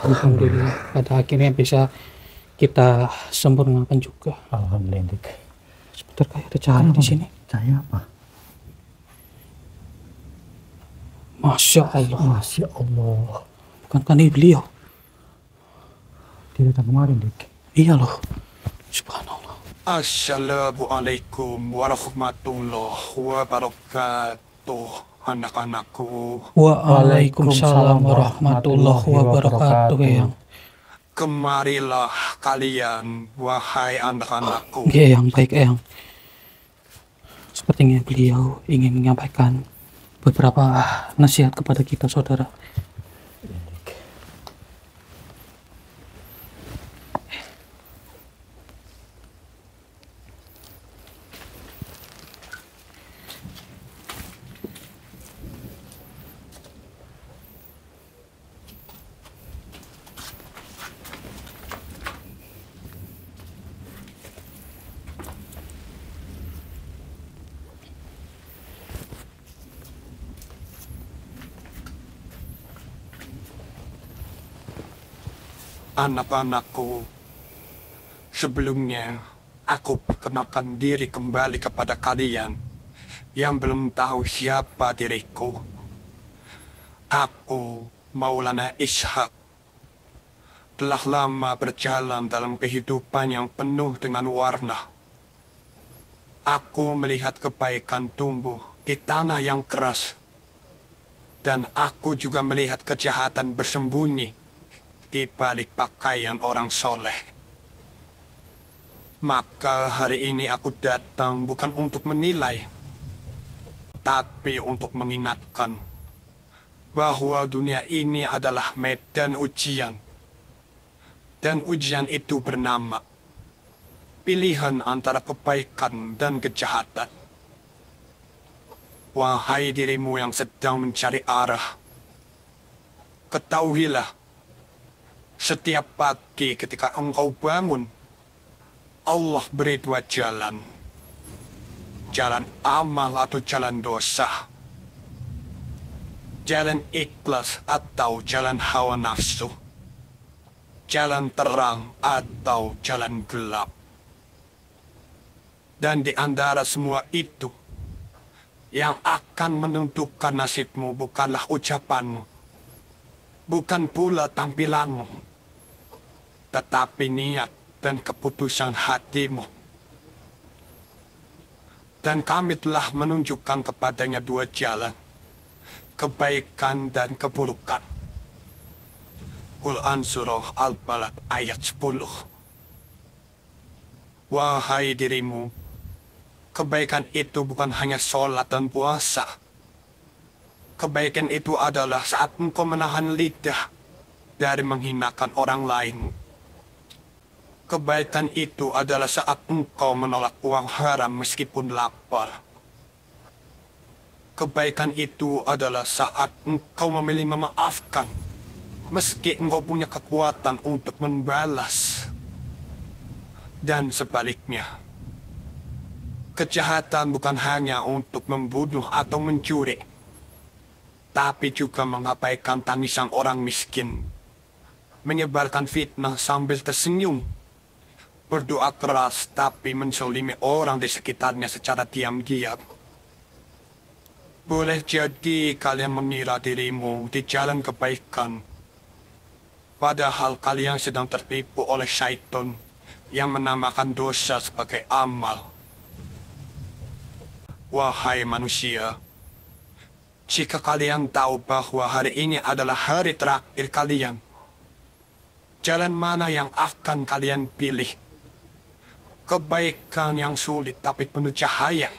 Alhamdulillah pada akhirnya bisa kita sempurnakan juga. Alhamdulillah. Sebentar kayak ada cahaya di sini. Cahaya apa? Masya Allah. Masya Allah. Bukankah ini beliau? Dia datang kemarin, Dik. Iya loh. Subhanallah. Assalamualaikum warahmatullahi wabarakatuh, anak-anakku. Waalaikumsalam warahmatullahi wabarakatuh, Eyang. Kemarilah kalian, wahai anak-anakku. Iya, yang baik, Eyang. Sepertinya beliau ingin menyampaikan beberapa nasihat kepada kita, saudara. Anak-anakku, sebelumnya aku perkenalkan diri kembali kepada kalian yang belum tahu siapa diriku. Aku Maulana Ishak telah lama berjalan dalam kehidupan yang penuh dengan warna. Aku melihat kebaikan tumbuh di tanah yang keras, dan aku juga melihat kejahatan bersembunyi di balik pakaian orang soleh. Maka hari ini aku datang bukan untuk menilai, tapi untuk mengingatkan bahwa dunia ini adalah medan ujian. Dan ujian itu bernama pilihan antara kebaikan dan kejahatan. Wahai dirimu yang sedang mencari arah, ketahuilah, setiap pagi ketika engkau bangun, Allah beri dua jalan. Jalan amal atau jalan dosa. Jalan ikhlas atau jalan hawa nafsu. Jalan terang atau jalan gelap. Dan di antara semua itu, yang akan menentukan nasibmu bukanlah ucapanmu, bukan pula tampilanmu, tetapi niat dan keputusan hatimu. Dan kami telah menunjukkan kepadanya dua jalan, kebaikan dan keburukan. Quran Surah Al-Balad ayat 10. Wahai dirimu, kebaikan itu bukan hanya sholat dan puasa. Kebaikan itu adalah saat engkau menahan lidah dari menghinakan orang lain. Kebaikan itu adalah saat engkau menolak uang haram meskipun lapar. Kebaikan itu adalah saat engkau memilih memaafkan meski engkau punya kekuatan untuk membalas. Dan sebaliknya, kejahatan bukan hanya untuk membunuh atau mencuri, tapi juga mengabaikan tangisan orang miskin, menyebarkan fitnah sambil tersenyum, berdoa keras tapi menzolimi orang di sekitarnya secara diam-diam. Boleh jadi kalian mengira dirimu di jalan kebaikan, padahal kalian sedang tertipu oleh syaitan yang menamakan dosa sebagai amal. Wahai manusia, jika kalian tahu bahwa hari ini adalah hari terakhir kalian, jalan mana yang akan kalian pilih? Kebaikan yang sulit tapi penuh cahaya,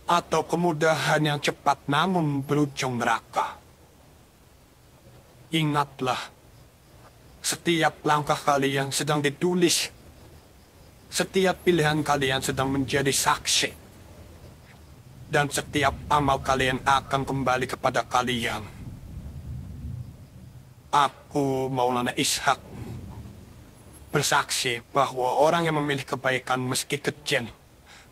atau kemudahan yang cepat namun berujung neraka? Ingatlah, setiap langkah kalian sedang ditulis. Setiap pilihan kalian sedang menjadi saksi. Dan setiap amal kalian akan kembali kepada kalian. Aku, Maulana Ishak, bersaksi bahwa orang yang memilih kebaikan meski kecil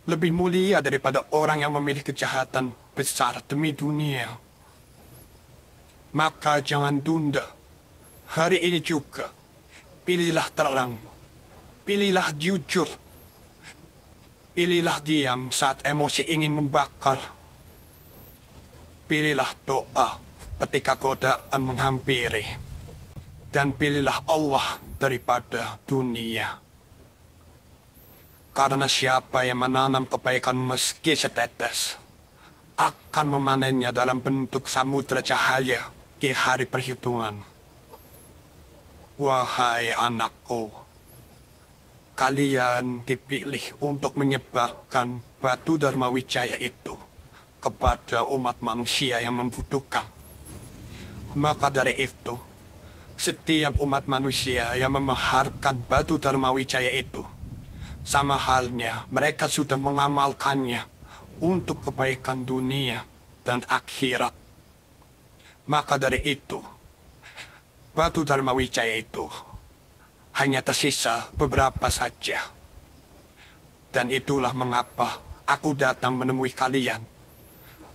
lebih mulia daripada orang yang memilih kejahatan besar demi dunia. Maka jangan tunda. Hari ini juga, pilihlah terang, pilihlah jujur, pilihlah diam saat emosi ingin membakar. Pilihlah doa ketika godaan menghampiri. Dan pilihlah Allah daripada dunia. Karena siapa yang menanam kebaikan meski setetes, akan memanennya dalam bentuk samudera cahaya di hari perhitungan. Wahai anakku, kalian dipilih untuk menyebarkan batu Dharma Wijaya itu kepada umat manusia yang membutuhkan. Maka dari itu, setiap umat manusia yang memaharkan batu Dharma Wijaya itu, sama halnya mereka sudah mengamalkannya untuk kebaikan dunia dan akhirat. Maka dari itu, batu Dharma Wijaya itu hanya tersisa beberapa saja. Dan itulah mengapa aku datang menemui kalian,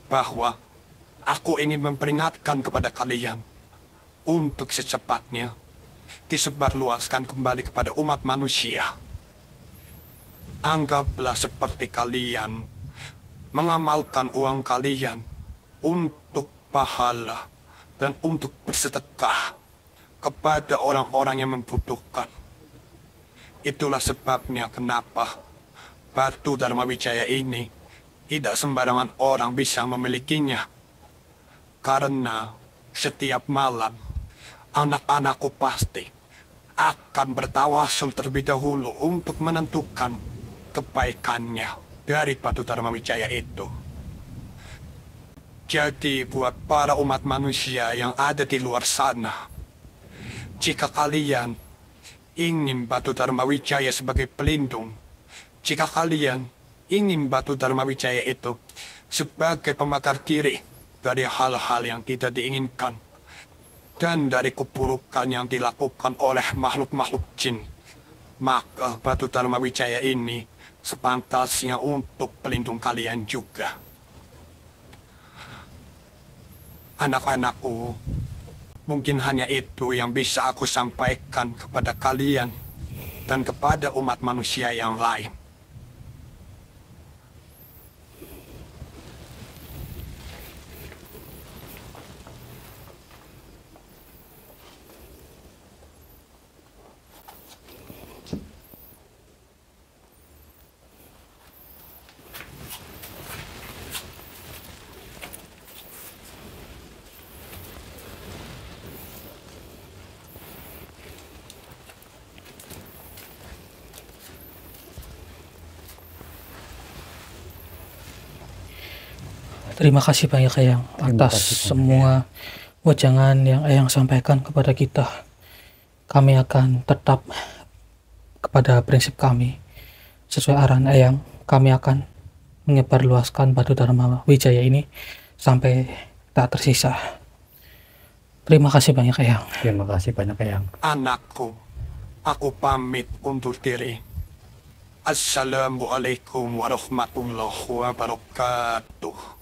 bahwa aku ingin memperingatkan kepada kalian untuk secepatnya disebarluaskan kembali kepada umat manusia. Anggaplah seperti kalian mengamalkan uang kalian untuk pahala dan untuk bersedekah kepada orang-orang yang membutuhkan. Itulah sebabnya kenapa batu Dharma Wijaya ini tidak sembarangan orang bisa memilikinya. Karena setiap malam anak-anakku pasti akan bertawasul terlebih dahulu untuk menentukan kebaikannya dari batu Dharma Wijaya itu. Jadi buat para umat manusia yang ada di luar sana, jika kalian ingin batu Dharma Wijaya sebagai pelindung, jika kalian ingin batu Dharma Wijaya itu sebagai pemakar diri dari hal-hal yang tidak diinginkan dan dari keburukan yang dilakukan oleh makhluk-makhluk jin, maka batu Dharma Wijaya ini sepantasnya untuk pelindung kalian juga. Anak-anakku, mungkin hanya itu yang bisa aku sampaikan kepada kalian dan kepada umat manusia yang lain. Terima kasih banyak Eyang atas semua wejangan yang Eyang sampaikan kepada kita. Kami akan tetap kepada prinsip kami. Sesuai arahan Eyang, kami akan menyebarluaskan batu Dharma Wijaya ini sampai tak tersisa. Terima kasih banyak Eyang. Terima kasih banyak Eyang. Anakku, aku pamit undur diri. Assalamualaikum warahmatullahi wabarakatuh.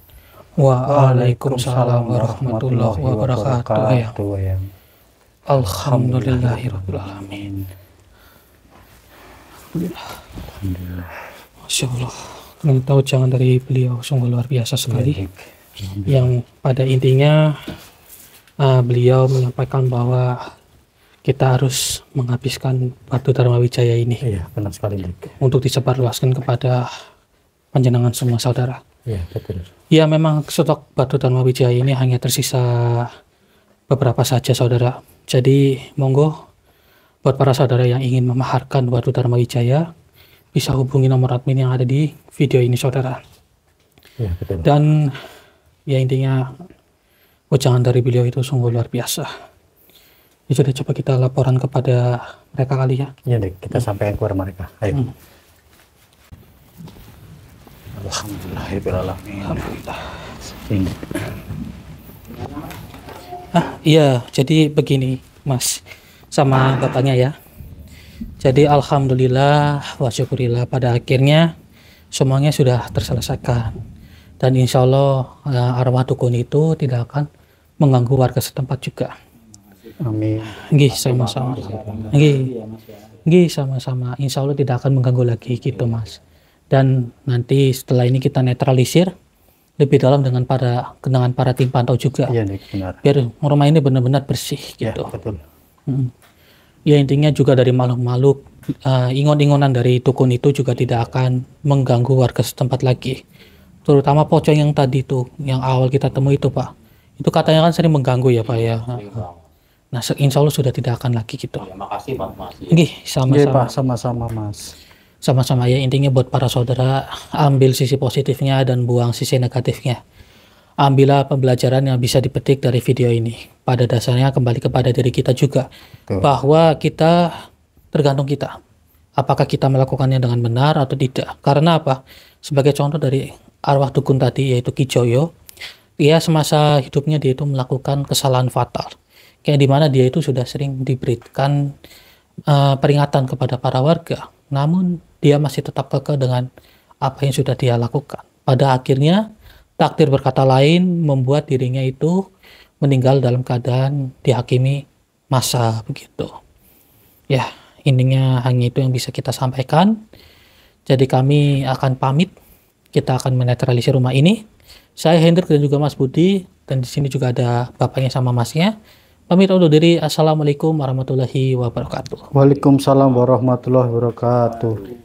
Waalaikumsalam warahmatullahi wabarakatuh. Ya. ya. Alhamdulillahirabbil alamin. Masya Allah. Ternyata ujangan dari beliau sungguh luar biasa sekali. Yang pada intinya beliau menyampaikan bahwa kita harus menghabiskan batu Dharma Wijaya ini. Iya, benar sekali, Dik. Untuk disebarluaskan kepada panjenengan semua saudara. Iya, betul. Ya, memang stok batu Dharma Wijaya ini hanya tersisa beberapa saja saudara. Jadi monggo buat para saudara yang ingin memaharkan batu Dharma Wijaya bisa hubungi nomor admin yang ada di video ini saudara. Iya, betul. Dan ya intinya ujangan dari beliau itu sungguh luar biasa. Ya sudah, coba kita laporan kepada mereka kali ya. Iya, Dik, kita sampaikan kepada mereka. Ayo. Alhamdulillahirrahmanirrahim. Alhamdulillah. Ini. Iya, jadi begini Mas sama bapaknya ya. Jadi alhamdulillah wa syukurillah pada akhirnya semuanya sudah terselesaikan. Dan insya Allah arwah dukun itu tidak akan mengganggu warga setempat juga. Amin. Nggih, sama-sama. Nggih, sama-sama. Insya Allah tidak akan mengganggu lagi gitu Mas. Dan nanti setelah ini kita netralisir lebih dalam dengan para tim pantau juga. Iya, Dik, benar. Biar rumah ini benar-benar bersih gitu. Ya, betul. Ya intinya juga dari makhluk-makhluk ingon-ingonan dari dukun itu juga tidak akan mengganggu warga setempat lagi. Terutama pocong yang tadi tuh, yang awal kita temui itu Pak. Itu katanya kan sering mengganggu ya Pak ya. Nah, insya Allah sudah tidak akan lagi gitu. Ya, makasih Pak, makasih. Nggih, Iya, sama-sama. Pak, sama-sama, Mas. Sama-sama ya, intinya buat para saudara ambil sisi positifnya dan buang sisi negatifnya. Ambillah pembelajaran yang bisa dipetik dari video ini. Pada dasarnya kembali kepada diri kita juga. Betul. Bahwa kita tergantung kita. Apakah kita melakukannya dengan benar atau tidak. Karena apa? Sebagai contoh dari arwah dukun tadi yaitu Ki Joyo. Dia semasa hidupnya dia itu melakukan kesalahan fatal. Kayak dimana dia itu sudah sering diberikan peringatan kepada para warga. Namun dia masih tetap kekeh dengan apa yang sudah dia lakukan. Pada akhirnya takdir berkata lain membuat dirinya itu meninggal dalam keadaan dihakimi masa begitu. Ya, intinya hanya itu yang bisa kita sampaikan. Jadi kami akan pamit. Kita akan menetralisir rumah ini. Saya Hendrik dan juga Mas Budi, dan di sini juga ada bapaknya sama masnya. Pamit undur diri. Assalamualaikum warahmatullahi wabarakatuh. Waalaikumsalam warahmatullahi wabarakatuh.